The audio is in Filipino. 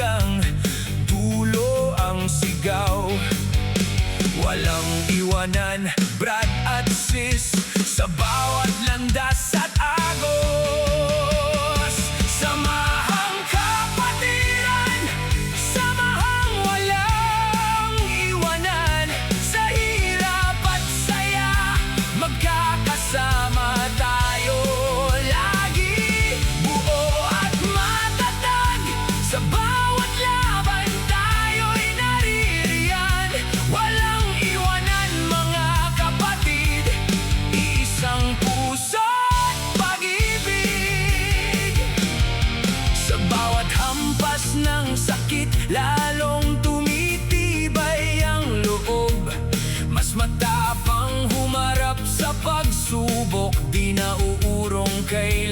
hanggang dulo ang sigaw. Walang iwanan, brad at sis, sa bawat landas at agos. Samahang kapatiran, samahang walang iwanan. Sa hirap at saya, magkakasama tayo lagi. Buo at matatag, sa bawat laban tayo'y naririyan. Walang iwanan mga kapatid, iisang puso't pag-ibig. Sa bawat hampas ng sakit, lalong tumitibay ang loob. Mas matapang humarap sa pagsubok, di nauurong kailan.